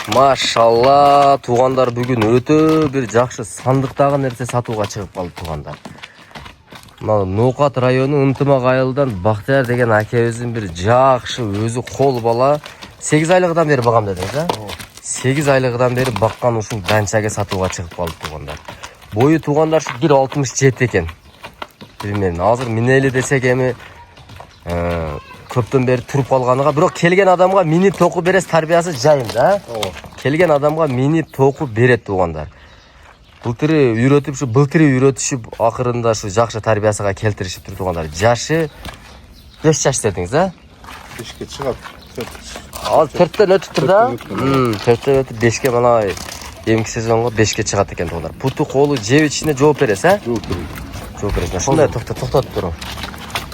Машалла, туғандар бүгін өте бір жақшы сандықтағы нәрсе сатуға шығып қалды туғандар. Ноқат районы Ынтымақ айылдан Бақтияр деген әкеміздің бір жақшы өзі қол бала 8 айлығыдан бері бағам дедіңіз, а? 8 айлығыдан бері баққан үшін данчаға сатуға шығып қалды туғандар. Бойы туғандар 1.67 екен. Білмеймін, азыр минелі десек емі көптен бері тұрып қалғаныға, бірақ келген адамға мини тоқу берес тарбиясы жайым да. Келген адамға мини тоқу берет туғандар. Былтыры үйретішіп, ақырында шу жақшы тарбиясыға келтірішіп тұр туғандар. Жашы 5 жаш дедіңіз, а? 5-ке шығады. Ал 4-тен өтіп тұр да? 4-тен өтіп 5-ке мана емкі сезонға 5-ке шығады екен туғандар. Пұты қолы жеп ішіне жооп берес, а? Жооп берес. Шындай тоқтатып тұру.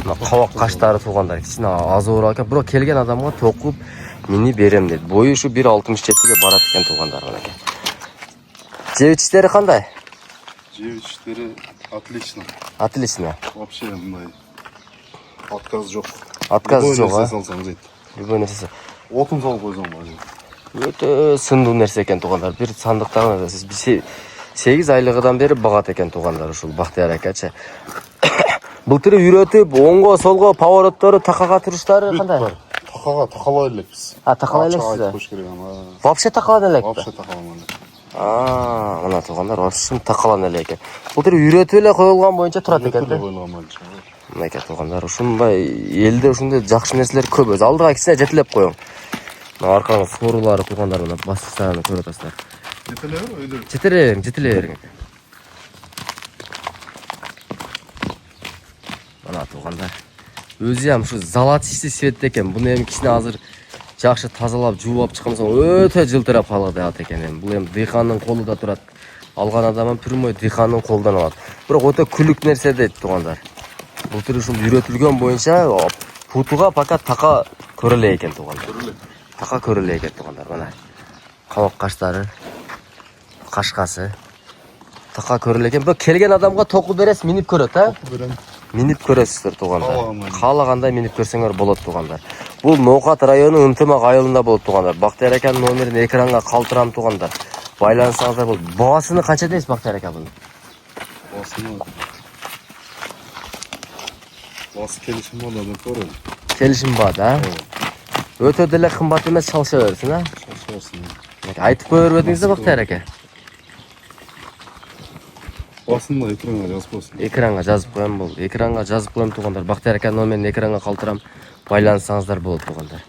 Қауақ қаштары туғандар. Кішіне аз ора екен. Бірақ келген адамға тоқып мені берем деді. Бойы шу 1.67-ге барады екен туғандар. Жевичтері қандай? Жевичтері отлично. Отлично. Вообще мындай отказ жоқ. Отказ жоқ, а? Любой нәрсе салсаңыз ет. Любой нәрсе. Отын салып қойсаң бар. Өте сынду нәрсе екен туғандар. Bir сандықтан сіз 8 айлығыдан бері бағат екен туғандар ушул Бақтияр әкәче. Былтыры үйретіп, оңға, солға, поворотторы, тақаға тұрыштары қандай? Тақалай элекпиз. Тақалай элексиз. Вообще тақалан элек. Вообще тақаламан элек. Мына туғандар, вообще тақалан элек екен. Былтыры үйретіп эле қойылған бойынша тұрат екен. Мынакей туғандар, ушундай елде ушундай жакшы нерселер көп. Өз алдыға кичине жетелеп коюң. Аркаңыз сорулары туғандар, мына бастықтарын көріп атасыздар. Жетелей бериң. Мына туғандар. Өзі ям шу золотистый свет екен. Бұны ем кішіне азыр жақшы тазалап, жуып шыққансан өте жылтырап қалады екен. Бұл ем диханның қолы да тұрады. Алған адамын прямой диханның қолдан алады. Бірақ өте күлік нәрсе дейді туғандар. Бұл түрі шул үйретілген бойынша путуға пока тақа көріле екен туғандар. Тақа көріле екен туғандар. Мына қауақ қаштары, қашқасы. Тақа көріле екен. Бұл келген адамға тоқу берес минип көреді, а? Тоқу берем. Минип көресіздер туғандар. Қалағандай минип көрсеңер болады туғандар. Бұл Ноқат районы Ынтымақ айылында болады туғандар. Бақтияр әкенің номерін экранға қалтырам туғандар. Байланысаңыздар болды. Бағасыны қанша дейсіз Бақтияр әке бұның? Бағасы келісім болады деп көрем. Келісім бар, да? Өте деле қымбат емес, шалша берсін, а? Шалша берсін. Айтып көріп өтіңіз Бақтияр әке? Басында экранға жазып қойсын. Экранға жазып қоям бұл. Экранға жазып қоям туғандар. Бақтияр әке номерін экранға қалтырам. Байланысаңыздар болады туғандар.